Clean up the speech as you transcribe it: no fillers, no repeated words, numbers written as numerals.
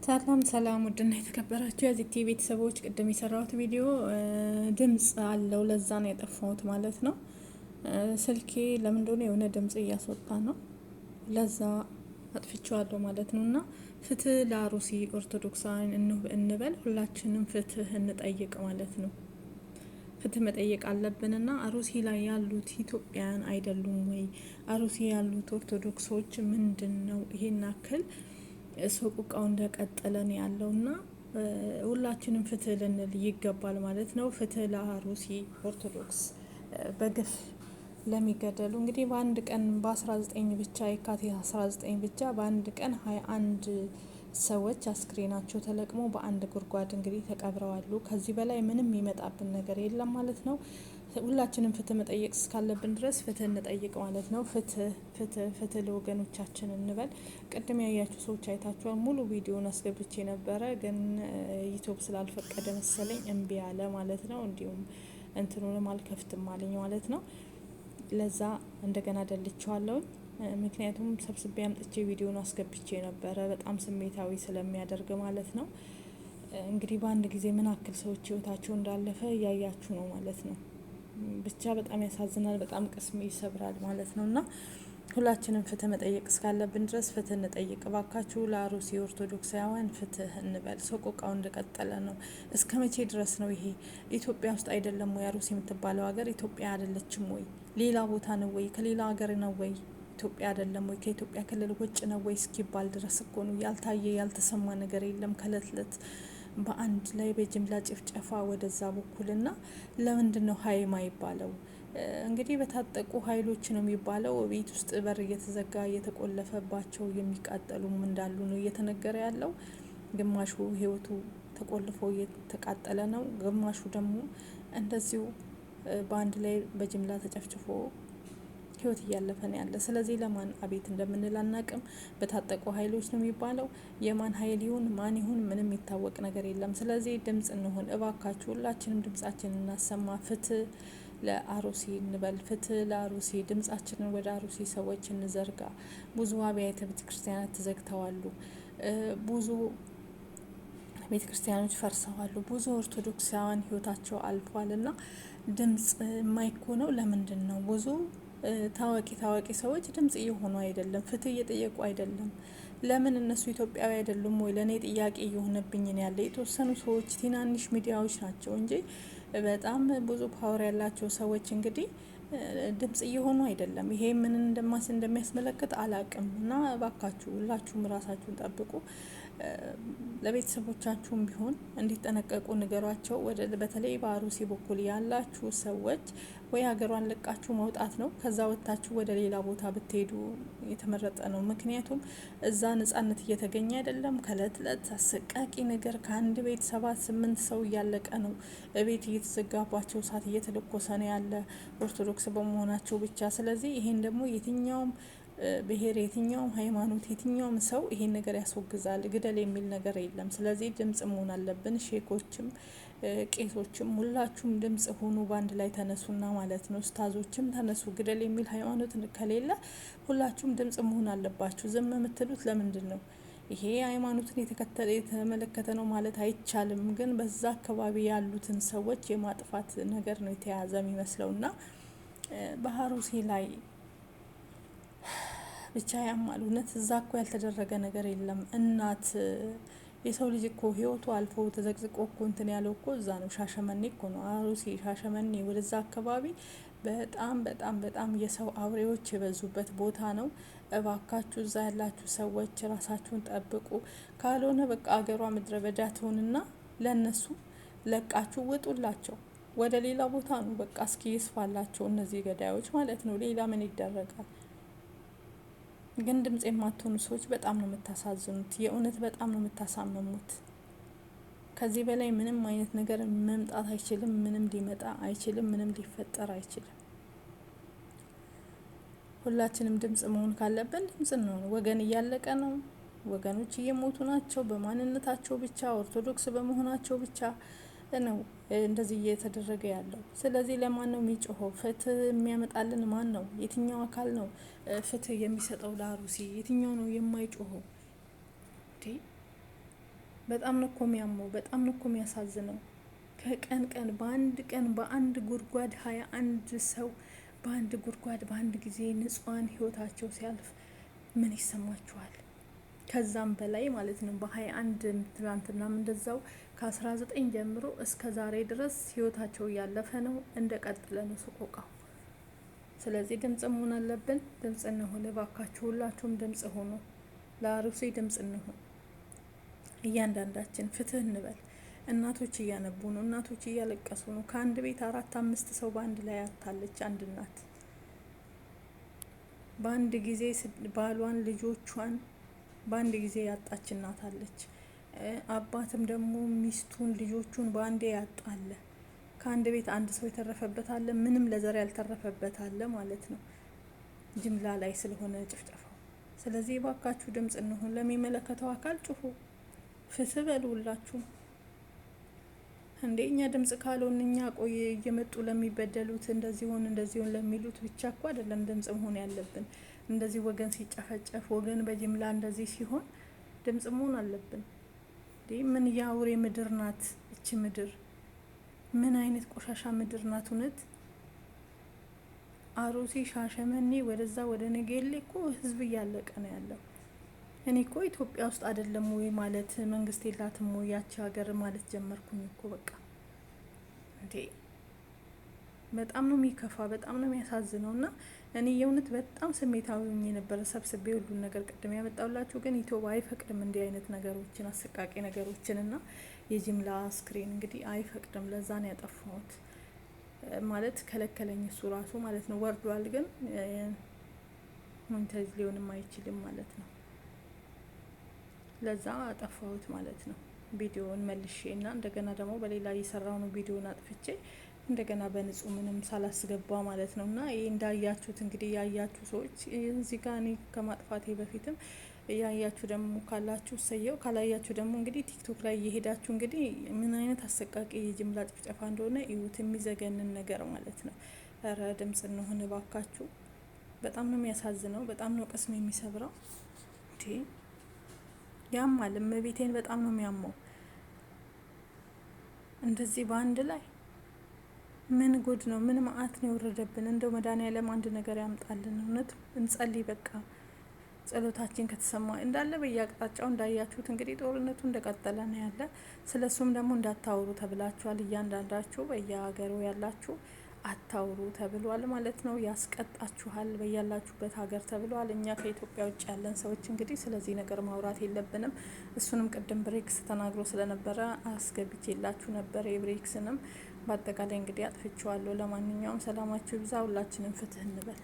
ሰላም ሰላም፣ ውድና የተከበራችሁ የዚህ ቲቪ ቤተሰቦች፣ ቅድም የሰራሁት ቪዲዮ ድምጽ አለው፣ ለዛ ነው የጠፋሁት ማለት ነው። ስልኬ ለምን እንደሆነ የሆነ ድምጽ እያስወጣ ነው፣ ለዛ አጥፍቼዋለሁ ማለት ነው። እና ፍትህ ለአሩሲ ኦርቶዶክሳውያን እንበል፣ ሁላችንም ፍትህ እንጠይቅ ማለት ነው። ፍትህ መጠየቅ አለብንና አሩሲ ላይ ያሉት ኢትዮጵያን አይደሉም ወይ? አሩሲ ያሉት ኦርቶዶክሶች ምንድን ነው ይሄን አክል ሰቆቃው እንደቀጠለ ነው ያለውና ሁላችንም ፍትህ ልንል ይገባል ማለት ነው። ፍትህ ለአሩሲ ኦርቶዶክስ በግፍ ለሚገደሉ እንግዲህ በአንድ ቀን በ19 ብቻ የካቲት 19 ብቻ በአንድ ቀን 21 ሰዎች አስክሬናቸው ተለቅሞ በአንድ ጉድጓድ እንግዲህ ተቀብረዋሉ። ከዚህ በላይ ምንም ይመጣብን ነገር የለም ማለት ነው። ሁላችንም ፍትህ መጠየቅ እስካለብን ድረስ ፍትህ እንጠይቅ ማለት ነው። ፍትህ ፍትህ ፍትህ ለወገኖቻችን እንበል። ቅድም ያያችሁ ሰዎች አይታችኋል። ሙሉ ቪዲዮን አስገብቼ ነበረ፣ ግን ዩቲዩብ ስላልፈቀደ መሰለኝ እምቢ አለ ማለት ነው። እንዲሁም እንትኑንም አልከፍትም አለኝ ማለት ነው። ለዛ እንደገና ደልቼዋለሁ። ምክንያቱም ሰብስቤ አምጥቼ ቪዲዮን አስገብቼ ነበረ፣ በጣም ስሜታዊ ስለሚያደርግ ማለት ነው። እንግዲህ በአንድ ጊዜ ምን አክል ሰዎች ህይወታቸው እንዳለፈ እያያችሁ ነው ማለት ነው። ብቻ በጣም ያሳዝናል፣ በጣም ቅስም ይሰብራል ማለት ነው። እና ሁላችንም ፍትህ መጠየቅ እስካለብን ድረስ ፍትህ እንጠይቅ ባካችሁ። ለአሩሲ ኦርቶዶክሳውያን ፍትህ እንበል። ሰቆቃው እንደቀጠለ ነው። እስከ መቼ ድረስ ነው ይሄ? ኢትዮጵያ ውስጥ አይደለም ወይ አሩሲ የምትባለው ሀገር? ኢትዮጵያ አይደለችም ወይ? ሌላ ቦታ ነው ወይ? ከሌላ ሀገር ነው ወይ? ኢትዮጵያ አይደለም ወይ? ከኢትዮጵያ ክልል ውጭ ነው ወይ እስኪባል ድረስ እኮ ነው። ያልታየ ያልተሰማ ነገር የለም ከእለት እለት በአንድ ላይ በጅምላ ጭፍጨፋ ወደዛ በኩልና ለምንድን ነው ሀይ ማይባለው? እንግዲህ በታጠቁ ኃይሎች ነው የሚባለው። ቤት ውስጥ በር እየተዘጋ እየተቆለፈባቸው የሚቃጠሉም እንዳሉ ነው እየተነገረ ያለው። ግማሹ ህይወቱ ተቆልፎ እየተቃጠለ ነው፣ ግማሹ ደግሞ እንደዚሁ በአንድ ላይ በጅምላ ተጨፍጭፎ ህይወት እያለፈ ነው ያለ። ስለዚህ ለማን አቤት እንደምንል አናቅም። በታጠቁ ኃይሎች ነው የሚባለው። የማን ኃይል ይሁን ማን ይሁን ምንም የሚታወቅ ነገር የለም። ስለዚህ ድምጽ እንሆን እባካችሁ፣ ሁላችንም ድምጻችንን እናሰማ። ፍትህ ለአሩሲ እንበል። ፍትህ ለአሩሲ፣ ድምጻችንን ወደ አሩሲ ሰዎች እንዘርጋ። ብዙ አብያተ ቤተ ክርስቲያናት ተዘግተዋሉ። ብዙ ቤተ ክርስቲያኖች ፈርሰዋሉ። ብዙ ኦርቶዶክሳውያን ህይወታቸው አልፏል። እና ድምጽ የማይኮነው ለምንድን ነው? ብዙ ታዋቂ ሰዎች ድምጽ እየሆኑ አይደለም፣ ፍትህ እየጠየቁ አይደለም። ለምን እነሱ ኢትዮጵያዊ አይደሉም ወይ? ለእኔ ጥያቄ እየሆነብኝ ነው ያለ። የተወሰኑ ሰዎች ትናንሽ ሚዲያዎች ናቸው እንጂ በጣም ብዙ ፓወር ያላቸው ሰዎች እንግዲህ ድምጽ እየሆኑ አይደለም። ይሄ ምን እንደሚያስመለክት አላቅም። እና እባካችሁ ሁላችሁም ራሳችሁን ጠብቁ። ለቤተሰቦቻችሁም ቢሆን እንዲጠነቀቁ ንገሯቸው። በተለይ በአሩሲ በኩል ያላችሁ ሰዎች ወይ ሀገሯን ለቃችሁ መውጣት ነው። ከዛ ወጥታችሁ ወደ ሌላ ቦታ ብትሄዱ የተመረጠ ነው። ምክንያቱም እዛ ነጻነት እየተገኘ አይደለም። ከእለት እለት አሰቃቂ ነገር፣ ከአንድ ቤት 7-8 ሰው እያለቀ ነው። ቤት እየተዘጋባቸው፣ እሳት እየተለኮሰ ነው ያለ ኦርቶዶክስ በመሆናቸው ብቻ። ስለዚህ ይሄን ደግሞ የትኛውም ብሄር፣ የትኛውም ሃይማኖት፣ የትኛውም ሰው ይሄን ነገር ያስወግዛል። ግደል የሚል ነገር የለም። ስለዚህ ድምጽ መሆን አለብን። ሼኮችም ቄሶችም ሁላችሁም ድምጽ ሆኑ። በአንድ ላይ ተነሱና ማለት ነው። ኡስታዞችም ተነሱ። ግደል የሚል ሃይማኖት ከሌለ ሁላችሁም ድምጽ መሆን አለባችሁ። ዝም የምትሉት ለምንድን ነው? ይሄ ሃይማኖትን የተመለከተ ነው ማለት አይቻልም። ግን በዛ አካባቢ ያሉትን ሰዎች የማጥፋት ነገር ነው የተያዘ የሚመስለውና በአሩሲ ላይ ብቻ ያማል። እውነት እዛ እኮ ያልተደረገ ነገር የለም። እናት የሰው ልጅ እኮ ህይወቱ አልፎ ተዘቅዝቆ እኮ እንትን ያለው እኮ እዛ ነው። ሻሸመኔ እኮ ነው አሩሲ፣ ሻሸመኔ ወደዛ አካባቢ በጣም በጣም በጣም የሰው አውሬዎች የበዙበት ቦታ ነው። እባካችሁ እዛ ያላችሁ ሰዎች ራሳችሁን ጠብቁ። ካልሆነ በቃ አገሯ ምድረ በዳ ትሆንና ለነሱ ለቃችሁ ውጡላቸው። ወደ ሌላ ቦታ ነው በቃ። እስኪ ይስፋላቸው እነዚህ ገዳዮች ማለት ነው። ሌላ ምን ይደረጋል? ግን ድምጽ የማትሆኑ ሰዎች በጣም ነው የምታሳዝኑት። የእውነት በጣም ነው የምታሳምሙት። ከዚህ በላይ ምንም አይነት ነገር መምጣት አይችልም። ምንም ሊመጣ አይችልም። ምንም ሊፈጠር አይችልም። ሁላችንም ድምጽ መሆን ካለብን ድምጽ ነው። ወገን እያለቀ ነው። ወገኖች እየሞቱ ናቸው። በማንነታቸው ብቻ፣ ኦርቶዶክስ በመሆናቸው ብቻ ነው እንደዚህ እየተደረገ ያለው። ስለዚህ ለማን ነው የሚጮኸው? ፍትህ የሚያመጣልን ማን ነው? የትኛው አካል ነው ፍትህ የሚሰጠው ለአሩሲ? የትኛው ነው የማይጮኸው? በጣም ነው እኮ የሚያመው፣ በጣም ነው እኮ የሚያሳዝነው። ከቀን ቀን በአንድ ጉድጓድ 21 ሰው በአንድ ጉድጓድ በአንድ ጊዜ ንጹሃን ህይወታቸው ሲያልፍ ምን ይሰማችኋል? ከዛም በላይ ማለት ነው። በ21 ትናንትናም እንደዛው ከ19 ጀምሮ እስከ ዛሬ ድረስ ህይወታቸው እያለፈ ነው፣ እንደ ቀጥለ ነው ሰቆቃው። ስለዚህ ድምጽ መሆን አለብን። ድምጽ እንሆን እባካችሁ፣ ሁላችሁም ድምጽ ሆኑ። ለአሩሲ ድምጽ እንሆን። እያንዳንዳችን ፍትህ እንበል። እናቶች እያነቡ ነው፣ እናቶች እያለቀሱ ነው። ከአንድ ቤት 4-5 ሰው በአንድ ላይ አታለች አንድ እናት። በአንድ ጊዜ ባሏን ልጆቿን በአንድ ጊዜ ያጣች እናት አለች። አባትም ደግሞ ሚስቱን ልጆቹን በአንዴ ያጣለ። ከአንድ ቤት አንድ ሰው የተረፈበት አለ፣ ምንም ለዘር ያልተረፈበት አለ ማለት ነው። ጅምላ ላይ ስለሆነ ጭፍጨፋው። ስለዚህ ባካችሁ ድምጽ እንሁን። ለሚመለከተው አካል ጩሁ፣ ፍትህ በሉላችሁ። እንዴ እኛ ድምጽ ካልሆን እኛ ቆይ እየመጡ ለሚበደሉት እንደዚህ ሆን ለሚሉት ብቻ እኮ አይደለም ድምጽ መሆን ያለብን። እንደዚህ ወገን ሲጨፈጨፍ ወገን በጅምላ እንደዚህ ሲሆን ድምጽ መሆን አለብን። ምን የአውሬ ምድር ናት እቺ ምድር? ምን አይነት ቆሻሻ ምድር ናት? እውነት አሩሲ ሻሸመኔ ወደዛ ወደ ነገሌ እኮ ህዝብ እያለቀ ነው ያለው። እኔ እኮ ኢትዮጵያ ውስጥ አይደለም ወይ ማለት መንግስት የላትም ወይ ያቺ ሀገር ማለት ጀመርኩኝ እኮ በቃ። እንዴ በጣም ነው የሚከፋ፣ በጣም ነው የሚያሳዝነው። እና እኔ የእውነት በጣም ስሜታዊ ሆኜ የነበረ ሰብስቤ ሁሉን ነገር ቅድም ያመጣውላችሁ፣ ግን ኢትዮጵያ አይፈቅድም እንዲህ አይነት ነገሮችን፣ አሰቃቂ ነገሮችን እና የጅምላ ስክሪን እንግዲህ አይፈቅድም። ለዛ ነው ያጠፋሁት ማለት ከለከለኝ እሱ ራሱ ማለት ነው። ወርዷል፣ ግን ሞንታጅ ሊሆንም አይችልም ማለት ነው። ለዛ አጠፋሁት ማለት ነው። ቪዲዮውን መልሼ እና እንደገና ደግሞ በሌላ እየሰራው ነው ቪዲዮውን አጥፍቼ እንደገና በንጹህ ምንም ሳላስገባ ማለት ነው። እና ይሄ እንዳያችሁት እንግዲህ ያያችሁ ሰዎች እዚህ ጋር እኔ ከማጥፋቴ በፊትም ያያችሁ ደግሞ ካላችሁ ሰየው፣ ካላያችሁ ደግሞ እንግዲህ ቲክቶክ ላይ እየሄዳችሁ እንግዲህ ምን አይነት አሰቃቂ የጅምላ ጭፍጨፋ እንደሆነ እዩት። የሚዘገንን ነገር ማለት ነው። ኧረ ድምጽ እንሁን እባካችሁ። በጣም ነው የሚያሳዝነው። በጣም ነው ቅስም የሚሰብረው። እንዴ ያማል። እመቤቴን በጣም ነው የሚያመው። እንደዚህ በአንድ ላይ ምን ጉድ ነው? ምን መዓት ነው የወረደብን? እንደው መድኃኒዓለም አንድ ነገር ያምጣልን። እውነት እንጸልይ በቃ። ጸሎታችን ከተሰማ እንዳለ በየአቅጣጫው እንዳያችሁት እንግዲህ ጦርነቱ እንደቀጠለ ነው ያለ። ስለሱም ደግሞ እንዳታወሩ ተብላችኋል። እያንዳንዳችሁ በየሀገሩ ያላችሁ አታውሩ ተብሏል ማለት ነው። ያስቀጣችኋል በያላችሁበት ሀገር ተብሏል። እኛ ከኢትዮጵያ ውጭ ያለን ሰዎች እንግዲህ ስለዚህ ነገር ማውራት የለብንም። እሱንም ቅድም ብሬክስ ተናግሮ ስለነበረ አስገብቼላችሁ ነበር። የብሬክስንም በአጠቃላይ እንግዲህ አጥፍቼዋለሁ። ለማንኛውም ሰላማችሁ ይብዛ። ሁላችንም ፍትህ እንበል።